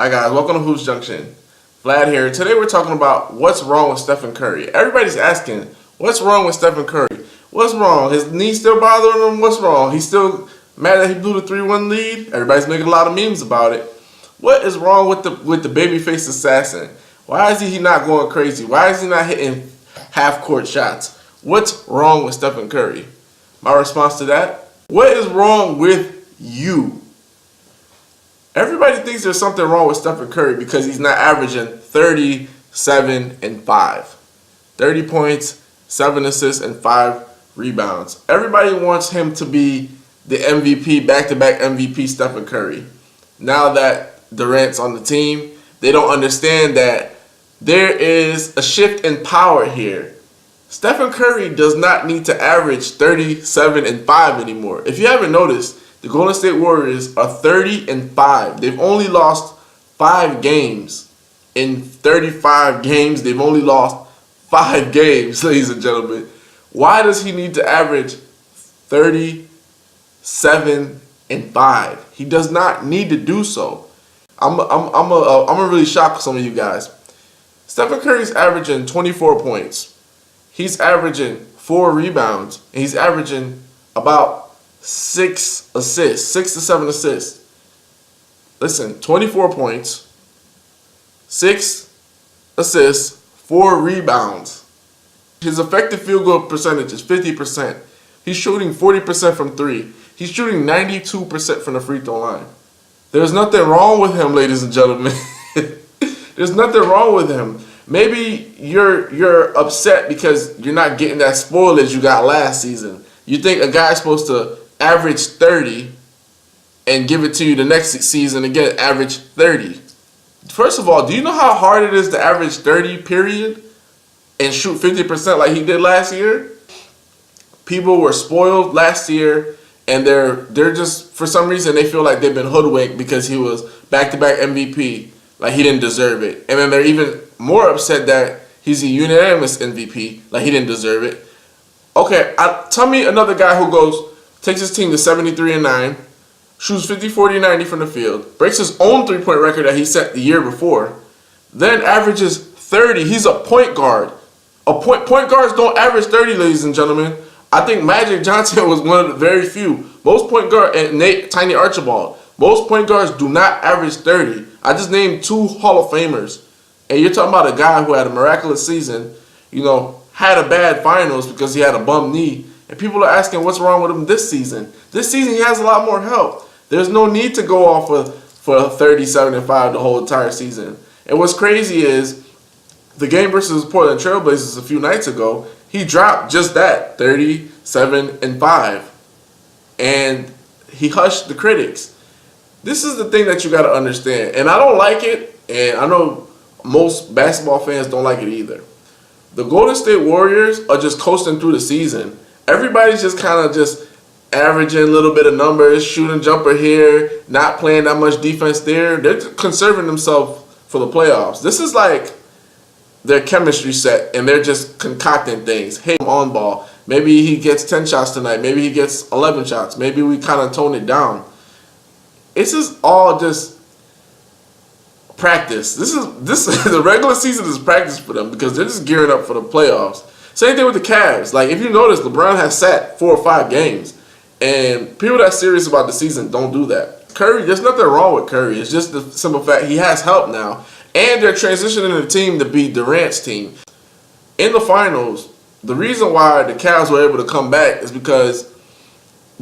Hi guys, welcome to Hoops Junction. Vlad here. Today we're talking about what's wrong with Stephen Curry. Everybody's asking, what's wrong with Stephen Curry? What's wrong? His knee still bothering him? What's wrong? He's still mad that he blew the 3-1 lead? Everybody's making a lot of memes about it. What is wrong with the babyface assassin? Why is he not going crazy? Why is he not hitting half-court shots? What's wrong with Stephen Curry? My response to that, what is wrong with you? Everybody thinks there's something wrong with Stephen Curry because he's not averaging 37 and 5. 30 points, 7 assists, and 5 rebounds. Everybody wants him to be the MVP, back-to-back MVP Stephen Curry. Now that Durant's on the team, they don't understand that there is a shift in power here. Stephen Curry does not need to average 37 and 5 anymore. If you haven't noticed, the Golden State Warriors are 30 and 5. They've only lost 5 games. In 35 games, they've only lost 5 games, ladies and gentlemen. Why does he need to average 37 and 5? He does not need to do so. I'm really shocked with some of you guys. Stephen Curry's averaging 24 points. He's averaging 4 rebounds. And he's averaging about 6 assists, 6 to 7 assists. Listen, 24 points, 6 assists, 4 rebounds. His effective field goal percentage is 50%. He's shooting 40% from 3. He's shooting 92% from the free throw line. There's nothing wrong with him, ladies and gentlemen. There's nothing wrong with him. Maybe you're upset because you're not getting that spoilage you got last season. You think a guy's supposed to average 30 and give it to you the next season again, average 30. First of all, do you know how hard it is to average 30, period, and shoot 50% like he did last year? People were spoiled last year, and they're just, for some reason, they feel like they've been hoodwinked because he was back-to-back MVP, like he didn't deserve it. And then they're even more upset that he's a unanimous MVP, like he didn't deserve it. Okay, tell me another guy who takes his team to 73 and 9, shoots 50, 40, 90 from the field, breaks his own three-point record that he set the year before, then averages 30. He's a point guard. Point guards don't average 30, ladies and gentlemen. I think Magic Johnson was one of the very few. Most point guards, and Nate Tiny Archibald, most point guards do not average 30. I just named 2 Hall of Famers. And you're talking about a guy who had a miraculous season, had a bad finals because he had a bum knee. And people are asking what's wrong with him this season. This season he has a lot more help. There's no need to go off for 37 and 5 the whole entire season. And what's crazy is the game versus Portland Trailblazers a few nights ago, he dropped just that, 37 and 5. And he hushed the critics. This is the thing that you got to understand. And I don't like it, and I know most basketball fans don't like it either. The Golden State Warriors are just coasting through the season. Everybody's just kind of just averaging a little bit of numbers, shooting jumper here, not playing that much defense there. They're conserving themselves for the playoffs. This is like their chemistry set, and they're just concocting things. Hey, on ball. Maybe he gets 10 shots tonight. Maybe he gets 11 shots. Maybe we kind of tone it down. This is all just practice. The regular season is practice for them because they're just gearing up for the playoffs. Same thing with the Cavs. Like, if you notice, LeBron has sat 4 or 5 games. And people that are serious about the season don't do that. Curry, there's nothing wrong with Curry. It's just the simple fact he has help now. And they're transitioning the team to be Durant's team. In the finals, the reason why the Cavs were able to come back is because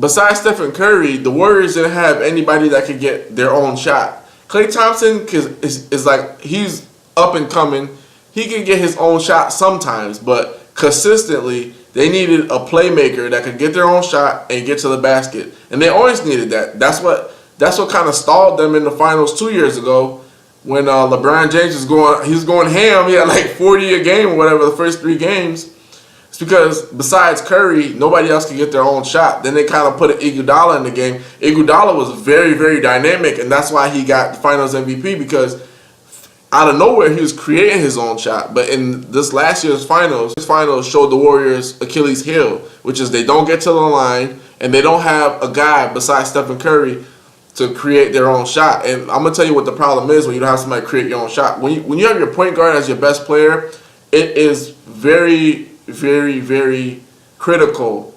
besides Stephen Curry, the Warriors didn't have anybody that could get their own shot. Klay Thompson is like, he's up and coming. He can get his own shot sometimes, but consistently, they needed a playmaker that could get their own shot and get to the basket. And they always needed that. That's what kind of stalled them in the finals 2 years ago when LeBron James was going ham. He had like 40 a game or whatever the first 3 games. It's because besides Curry, nobody else could get their own shot. Then they kind of put an Iguodala in the game. Iguodala was very, very dynamic, and that's why he got the finals MVP, because out of nowhere, he was creating his own shot. But in this last year's finals showed the Warriors' Achilles heel, which is they don't get to the line, and they don't have a guy besides Stephen Curry to create their own shot. And I'm gonna tell you what the problem is when you don't have somebody create your own shot. When you have your point guard as your best player, it is very, very, very critical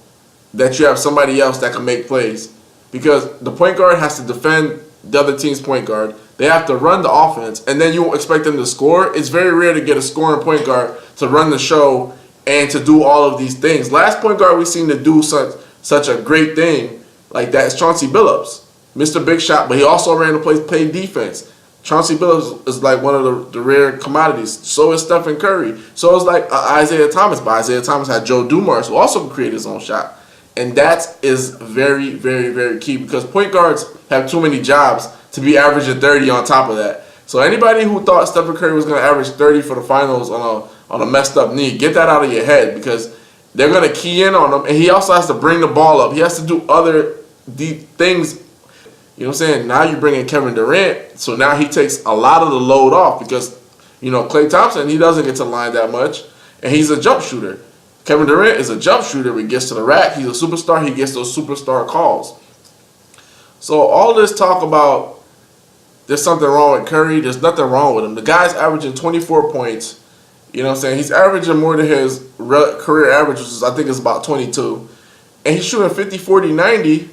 that you have somebody else that can make plays, because the point guard has to defend the other team's point guard. They have to run the offense, and then you won't expect them to score. It's very rare to get a scoring point guard to run the show and to do all of these things. Last point guard we seem to do such a great thing like that is Chauncey Billups. Mr. Big Shot, but he also ran the play defense. Chauncey Billups is like one of the rare commodities. So is Stephen Curry. So is like Isaiah Thomas. But Isaiah Thomas had Joe Dumars, who also can create his own shot. And that is very, very, very key, because point guards have too many jobs to be averaging 30 on top of that. So anybody who thought Stephen Curry was going to average 30 for the finals on a messed up knee, get that out of your head, because they're going to key in on him. And he also has to bring the ball up. He has to do other things. You know what I'm saying? Now you bring in Kevin Durant, so now he takes a lot of the load off, because, Klay Thompson, he doesn't get to the line that much, and he's a jump shooter. Kevin Durant is a jump shooter. He gets to the rack. He's a superstar. He gets those superstar calls. So all this talk about there's something wrong with Curry, there's nothing wrong with him. The guy's averaging 24 points. You know what I'm saying? He's averaging more than his career average, which is, I think, is about 22. And he's shooting 50, 40, 90.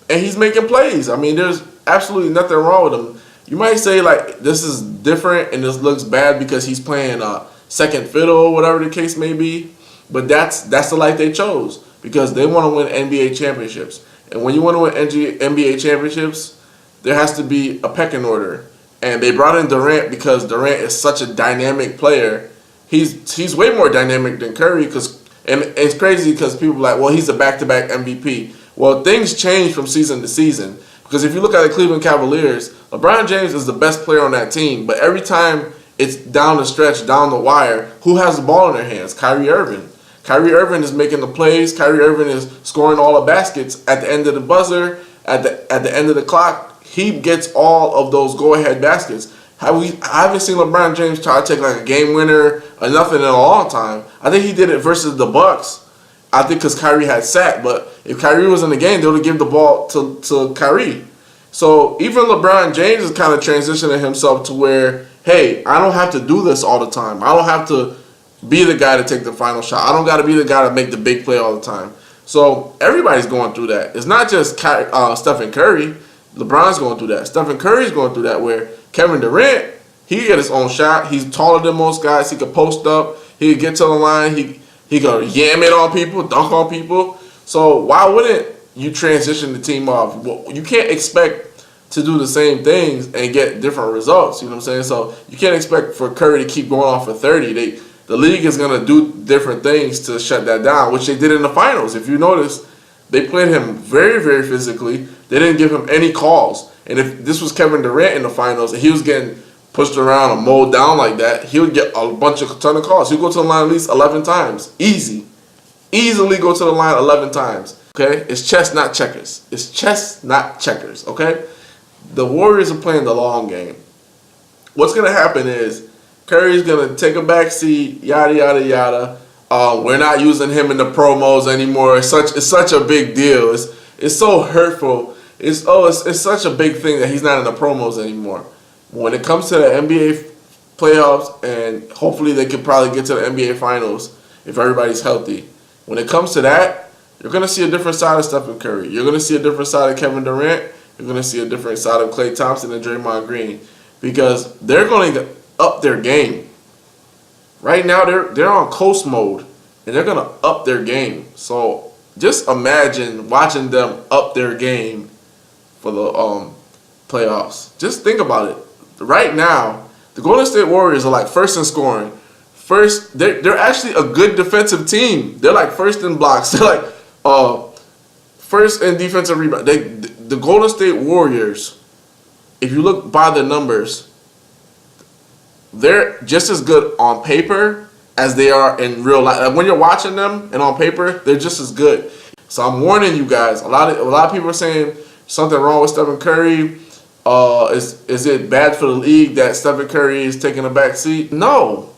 And he's making plays. I mean, there's absolutely nothing wrong with him. You might say, like, this is different and this looks bad because he's playing second fiddle or whatever the case may be. But that's the life they chose, because they want to win NBA championships. And when you want to win NBA championships, there has to be a pecking order. And they brought in Durant because Durant is such a dynamic player. He's way more dynamic than Curry, and it's crazy because people are like, well, he's a back-to-back MVP. Well, things change from season to season, because if you look at the Cleveland Cavaliers, LeBron James is the best player on that team, but every time it's down the stretch, down the wire, who has the ball in their hands? Kyrie Irving. Kyrie Irving is making the plays. Kyrie Irving is scoring all the baskets at the end of the buzzer, at the end of the clock. He gets all of those go-ahead baskets. I haven't seen LeBron James try to take like a game winner or nothing in a long time. I think he did it versus the Bucks. I think because Kyrie had sat, but if Kyrie was in the game, they would have given the ball to Kyrie. So even LeBron James is kind of transitioning himself to where, hey, I don't have to do this all the time. I don't have to be the guy to take the final shot. I don't got to be the guy to make the big play all the time. So everybody's going through that. It's not just Stephen Curry. LeBron's going through that. Stephen Curry's going through that, where Kevin Durant, he can get his own shot. He's taller than most guys. He could post up. He could get to the line. He could yam it on people, dunk on people. So why wouldn't you transition the team off? Well, you can't expect to do the same things and get different results. You know what I'm saying? So you can't expect for Curry to keep going off for 30. The league is going to do different things to shut that down, which they did in the finals. If you notice, they played him very, very physically. They didn't give him any calls. And if this was Kevin Durant in the finals and he was getting pushed around or mowed down like that, he would get a ton of calls. He'd go to the line at least 11 times. Easily go to the line 11 times. Okay? It's chess, not checkers. It's chess, not checkers. Okay? The Warriors are playing the long game. What's going to happen is Curry's going to take a back seat, yada, yada, yada. We're not using him in the promos anymore. It's such a big deal. It's so hurtful. It's such a big thing that he's not in the promos anymore. When it comes to the NBA playoffs, and hopefully they could probably get to the NBA finals if everybody's healthy. When it comes to that, you're going to see a different side of Stephen Curry. You're going to see a different side of Kevin Durant. You're going to see a different side of Klay Thompson and Draymond Green, because they're going to up their game. Right now, they're on coast mode, and they're going to up their game. So just imagine watching them up their game for the playoffs. Just think about it. Right now, the Golden State Warriors are like first in scoring. They're actually a good defensive team. They're like first in blocks. They're like first in defensive rebound. The Golden State Warriors, if you look by the numbers, they're just as good on paper as they are in real life. Like when you're watching them and on paper, they're just as good. So I'm warning you guys. A lot of people are saying something wrong with Stephen Curry. Is it bad for the league that Stephen Curry is taking a back seat? No.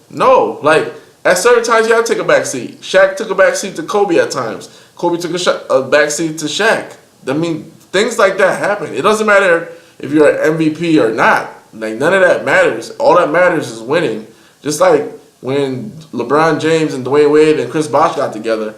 Like at certain times you have to take a back seat. Shaq took a back seat to Kobe at times. Kobe took a back seat to Shaq. I mean, things like that happen. It doesn't matter if you're an MVP or not. Like, none of that matters. All that matters is winning. Just like when LeBron James and Dwayne Wade and Chris Bosh got together,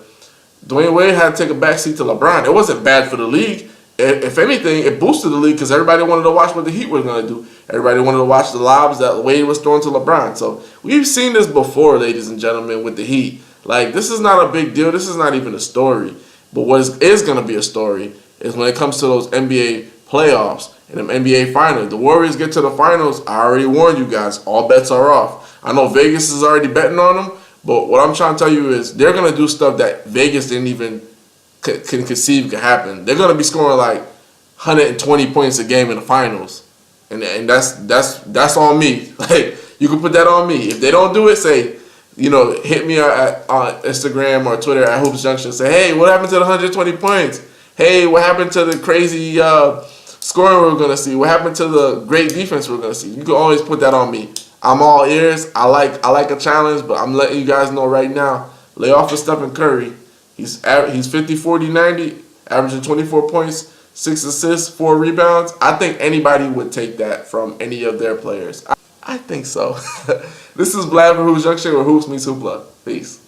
Dwayne Wade had to take a backseat to LeBron. It wasn't bad for the league. If anything, it boosted the league because everybody wanted to watch what the Heat were going to do. Everybody wanted to watch the lobs that Wade was throwing to LeBron. So we've seen this before, ladies and gentlemen, with the Heat. Like, this is not a big deal. This is not even a story. But what is going to be a story is when it comes to those NBA playoffs and them NBA finals. The Warriors get to the finals. I already warned you guys. All bets are off. I know Vegas is already betting on them. But what I'm trying to tell you is they're going to do stuff that Vegas didn't even can conceive could happen. They're going to be scoring like 120 points a game in the finals. And that's on me. Like, you can put that on me. If they don't do it, say, hit me on Instagram or Twitter at Hoops Junction. Say, hey, what happened to the 120 points? Hey, what happened to the crazy scoring we're going to see? What happened to the great defense we're going to see? You can always put that on me. I'm all ears. I like a challenge, but I'm letting you guys know right now. Lay off of Stephen Curry. He's 50, 40, 90, averaging 24 points, 6 assists, 4 rebounds. I think anybody would take that from any of their players. I think so. This is Vlad for Hoops Junction, where Hoops meets Hoopla. Peace.